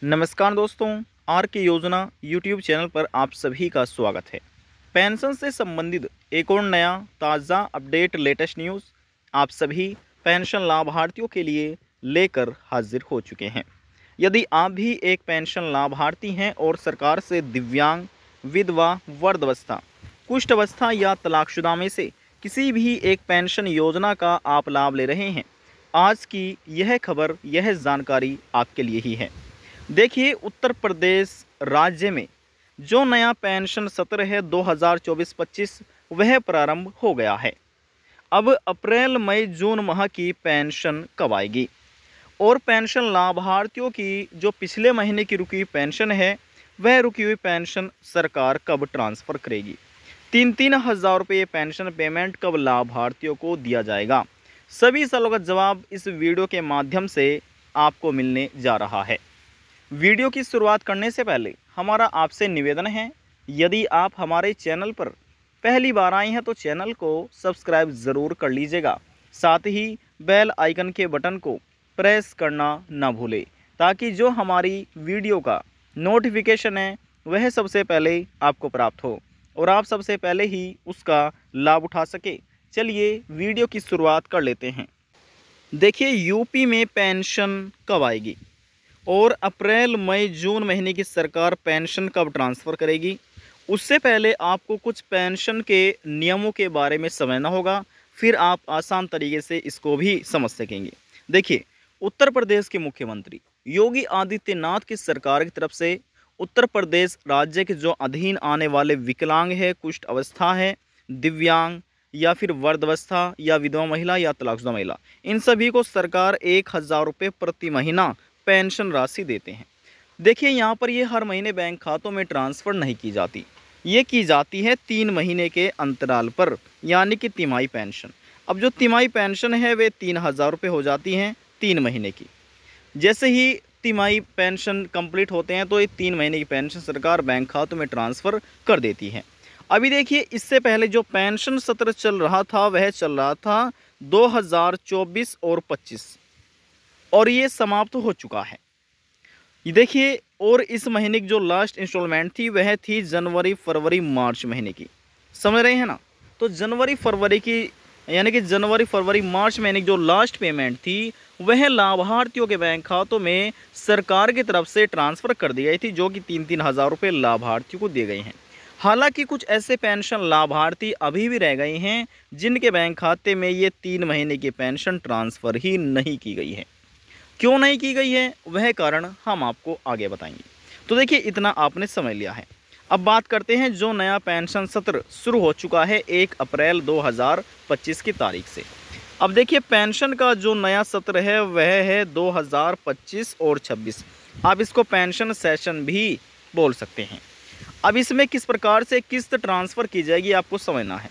नमस्कार दोस्तों, आर के योजना यूट्यूब चैनल पर आप सभी का स्वागत है। पेंशन से संबंधित एक और नया ताज़ा अपडेट लेटेस्ट न्यूज़ आप सभी पेंशन लाभार्थियों के लिए लेकर हाजिर हो चुके हैं। यदि आप भी एक पेंशन लाभार्थी हैं और सरकार से दिव्यांग, विधवा, वृद्धावस्था, कुष्ठ अवस्था या तलाकशुदा में से किसी भी एक पेंशन योजना का आप लाभ ले रहे हैं, आज की यह खबर, यह जानकारी आपके लिए ही है। देखिए, उत्तर प्रदेश राज्य में जो नया पेंशन सत्र है 2024-25 वह प्रारंभ हो गया है। अब अप्रैल मई जून माह की पेंशन कब आएगी और पेंशन लाभार्थियों की जो पिछले महीने की रुकी हुई पेंशन है वह रुकी हुई पेंशन सरकार कब ट्रांसफ़र करेगी। 3,000 रुपये पेंशन पेमेंट कब लाभार्थियों को दिया जाएगा। सभी सवालों का जवाब इस वीडियो के माध्यम से आपको मिलने जा रहा है। वीडियो की शुरुआत करने से पहले हमारा आपसे निवेदन है, यदि आप हमारे चैनल पर पहली बार आए हैं तो चैनल को सब्सक्राइब ज़रूर कर लीजिएगा। साथ ही बेल आइकन के बटन को प्रेस करना ना भूलें, ताकि जो हमारी वीडियो का नोटिफिकेशन है वह सबसे पहले आपको प्राप्त हो और आप सबसे पहले ही उसका लाभ उठा सके। चलिए वीडियो की शुरुआत कर लेते हैं। देखिए, यूपी में पेंशन कब आएगी और अप्रैल मई जून महीने की सरकार पेंशन कब ट्रांसफ़र करेगी, उससे पहले आपको कुछ पेंशन के नियमों के बारे में समझना होगा, फिर आप आसान तरीके से इसको भी समझ सकेंगे। देखिए, उत्तर प्रदेश के मुख्यमंत्री योगी आदित्यनाथ की सरकार की तरफ से उत्तर प्रदेश राज्य के जो अधीन आने वाले विकलांग है, कुष्ठ अवस्था है, दिव्यांग या फिर वृद्धावस्था या विधवा महिला या तलाकशुदा महिला, इन सभी को सरकार 1,000 रुपये प्रति महीना पेंशन राशि देते हैं। देखिए, यहाँ पर ये हर महीने बैंक खातों में ट्रांसफ़र नहीं की जाती, ये की जाती है 3 महीने के अंतराल पर, यानी कि तिमाही पेंशन। अब जो तिमाही पेंशन है वे 3,000 रुपये हो जाती हैं 3 महीने की। जैसे ही तिमाही पेंशन कंप्लीट होते हैं तो ये 3 महीने की पेंशन सरकार बैंक खातों में ट्रांसफ़र कर देती है। अभी देखिए, इससे पहले जो पेंशन सत्र चल रहा था वह चल रहा था 2024 और 25 और ये समाप्त हो चुका है। ये देखिए, और इस महीने की जो लास्ट इंस्टॉलमेंट थी वह थी जनवरी, फरवरी, मार्च महीने की। समझ रहे हैं ना। तो जनवरी फरवरी की, यानी कि जनवरी, फरवरी, मार्च महीने की जो लास्ट पेमेंट थी वह लाभार्थियों के बैंक खातों में सरकार की तरफ से ट्रांसफ़र कर दी गई थी, जो कि 3,000 रुपये लाभार्थियों को दिए गए हैं। हालांकि कुछ ऐसे पेंशन लाभार्थी अभी भी रह गए हैं जिनके बैंक खाते में ये 3 महीने की पेंशन ट्रांसफ़र ही नहीं की गई है। क्यों नहीं की गई है वह कारण हम आपको आगे बताएंगे। तो देखिए, इतना आपने समझ लिया है। अब बात करते हैं जो नया पेंशन सत्र शुरू हो चुका है 1 अप्रैल 2025 की तारीख से। अब देखिए, पेंशन का जो नया सत्र है वह है 2025 और 26। आप इसको पेंशन सेशन भी बोल सकते हैं। अब इसमें किस प्रकार से किस्त ट्रांसफ़र की जाएगी आपको समझना है।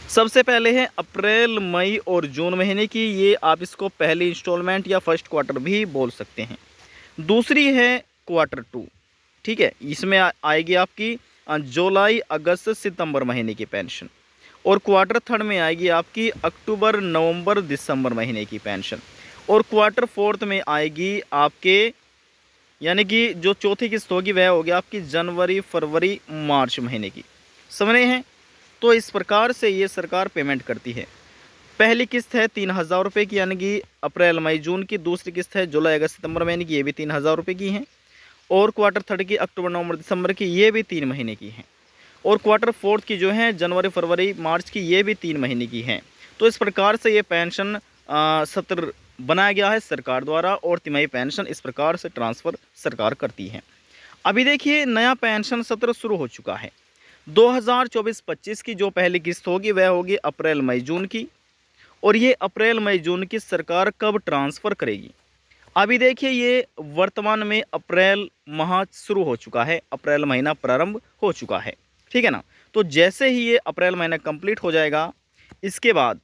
सबसे पहले है अप्रैल, मई और जून महीने की, ये आप इसको पहली इंस्टॉलमेंट या फर्स्ट क्वार्टर भी बोल सकते हैं। दूसरी है क्वार्टर 2, ठीक है, इसमें आएगी आपकी जुलाई, अगस्त, सितंबर महीने की पेंशन। और क्वार्टर 3 में आएगी आपकी अक्टूबर, नवंबर, दिसंबर महीने की पेंशन। और क्वार्टर 4 में आएगी आपके, यानी कि जो चौथी किस्त होगी वह होगी आपकी जनवरी, फरवरी, मार्च महीने की। समझ रहे हैं। तो इस प्रकार से ये सरकार पेमेंट करती है। पहली किस्त है 3,000 रुपये की, यानी कि अप्रैल, मई, जून की। दूसरी किस्त है जुलाई, अगस्त, सितंबर महीने की, ये भी 3,000 रुपये की हैं। और क्वार्टर 3 की अक्टूबर, नवंबर, दिसंबर की, ये भी 3 महीने की हैं। और क्वार्टर 4 की जो है जनवरी, फरवरी, मार्च की, ये भी 3 महीने की हैं। तो इस प्रकार से ये पेंशन सत्र बनाया गया है सरकार द्वारा और तिमाही पेंशन इस प्रकार से ट्रांसफ़र सरकार करती है। अभी देखिए, नया पेंशन सत्र शुरू हो चुका है। 2024-25 की जो पहली किस्त होगी वह होगी अप्रैल, मई, जून की। और ये अप्रैल, मई, जून की सरकार कब ट्रांसफ़र करेगी। अभी देखिए, ये वर्तमान में अप्रैल माह शुरू हो चुका है, अप्रैल महीना प्रारंभ हो चुका है, ठीक है ना। तो जैसे ही ये अप्रैल महीना कंप्लीट हो जाएगा, इसके बाद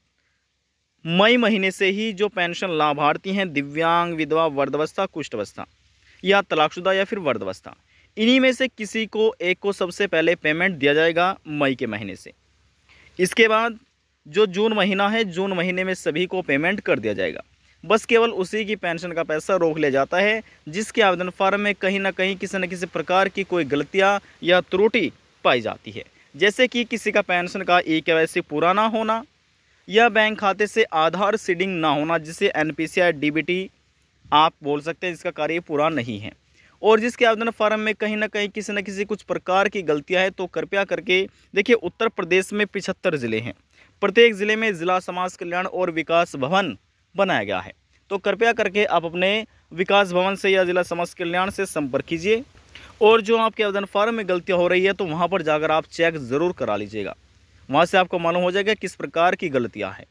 मई महीने से ही जो पेंशन लाभार्थी हैं दिव्यांग, विधवा, वृद्धावस्था, कुष्ठ अवस्था या तलाकशुदा या फिर वृद्धावस्था, इन्हीं में से किसी को एक को सबसे पहले पेमेंट दिया जाएगा मई के महीने से। इसके बाद जो जून महीना है, जून महीने में सभी को पेमेंट कर दिया जाएगा। बस केवल उसी की पेंशन का पैसा रोक लिया जाता है जिसके आवेदन फार्म में कहीं ना कहीं किसी न किसी प्रकार की कोई गलतियां या त्रुटि पाई जाती है। जैसे कि किसी का पेंशन का ई-केवाईसी पूरा ना होना या बैंक खाते से आधार सीडिंग ना होना, जिसे एनपीसीआई डीबीटी आप बोल सकते हैं, जिसका कार्य पूरा नहीं है और जिसके आवेदन फार्म में कहीं ना कहीं किसी न किसी कुछ प्रकार की गलतियां हैं, तो कृपया करके देखिए, उत्तर प्रदेश में 75 ज़िले हैं। प्रत्येक ज़िले में ज़िला समाज कल्याण और विकास भवन बनाया गया है। तो कृपया करके आप अपने विकास भवन से या ज़िला समाज कल्याण से संपर्क कीजिए और जो आपके आवेदन फार्म में गलतियाँ हो रही है तो वहाँ पर जाकर आप चेक ज़रूर करा लीजिएगा। वहाँ से आपको मालूम हो जाएगा किस प्रकार की गलतियाँ हैं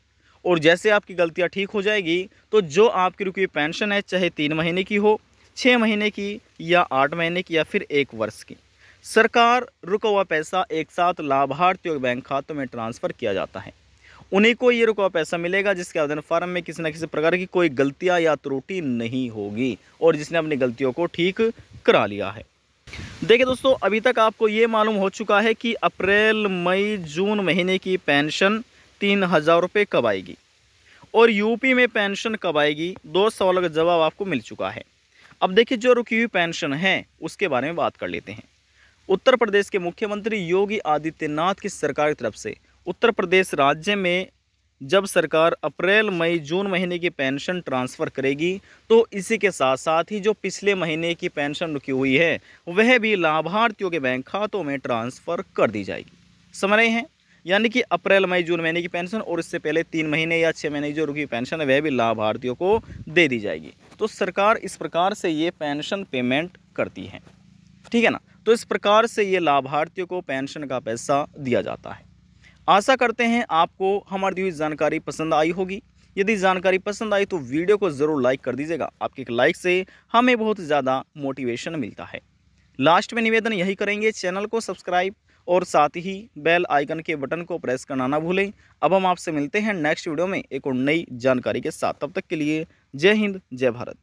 और जैसे आपकी गलतियाँ ठीक हो जाएगी तो जो आपकी रुकी हुई पेंशन है, चाहे 3 महीने की हो, 6 महीने की या 8 महीने की या फिर 1 वर्ष की, सरकार रुका हुआ पैसा एक साथ लाभार्थियों के बैंक खातों में ट्रांसफ़र किया जाता है। उन्हीं को ये रुका हुआ पैसा मिलेगा जिसके आवेदन फार्म में किसी न किसी प्रकार की कोई गलतियां या त्रुटि नहीं होगी और जिसने अपनी गलतियों को ठीक करा लिया है। देखिए दोस्तों, अभी तक आपको ये मालूम हो चुका है कि अप्रैल मई जून महीने की पेंशन 3000 रुपये कब आएगी और यूपी में पेंशन कब आएगी। 2 सवालों का जवाब आपको मिल चुका है। अब देखिए, जो रुकी हुई पेंशन है उसके बारे में बात कर लेते हैं। उत्तर प्रदेश के मुख्यमंत्री योगी आदित्यनाथ की सरकार की तरफ से उत्तर प्रदेश राज्य में जब सरकार अप्रैल मई जून महीने की पेंशन ट्रांसफ़र करेगी तो इसी के साथ साथ ही जो पिछले महीने की पेंशन रुकी हुई है वह भी लाभार्थियों के बैंक खातों में ट्रांसफ़र कर दी जाएगी। समझ रहे हैं? यानी कि अप्रैल मई जून महीने की पेंशन और इससे पहले 3 महीने या 6 महीने की जो रुकी पेंशन है वह भी लाभार्थियों को दे दी जाएगी। तो सरकार इस प्रकार से ये पेंशन पेमेंट करती है, ठीक है ना। तो इस प्रकार से ये लाभार्थियों को पेंशन का पैसा दिया जाता है। आशा करते हैं आपको हमारी दी हुई जानकारी पसंद आई होगी। यदि जानकारी पसंद आई तो वीडियो को ज़रूर लाइक कर दीजिएगा। आपके एक लाइक से हमें बहुत ज़्यादा मोटिवेशन मिलता है। लास्ट में निवेदन यही करेंगे, चैनल को सब्सक्राइब और साथ ही बेल आइकन के बटन को प्रेस करना ना भूलें। अब हम आपसे मिलते हैं नेक्स्ट वीडियो में एक और नई जानकारी के साथ। तब तक के लिए जय हिंद, जय भारत।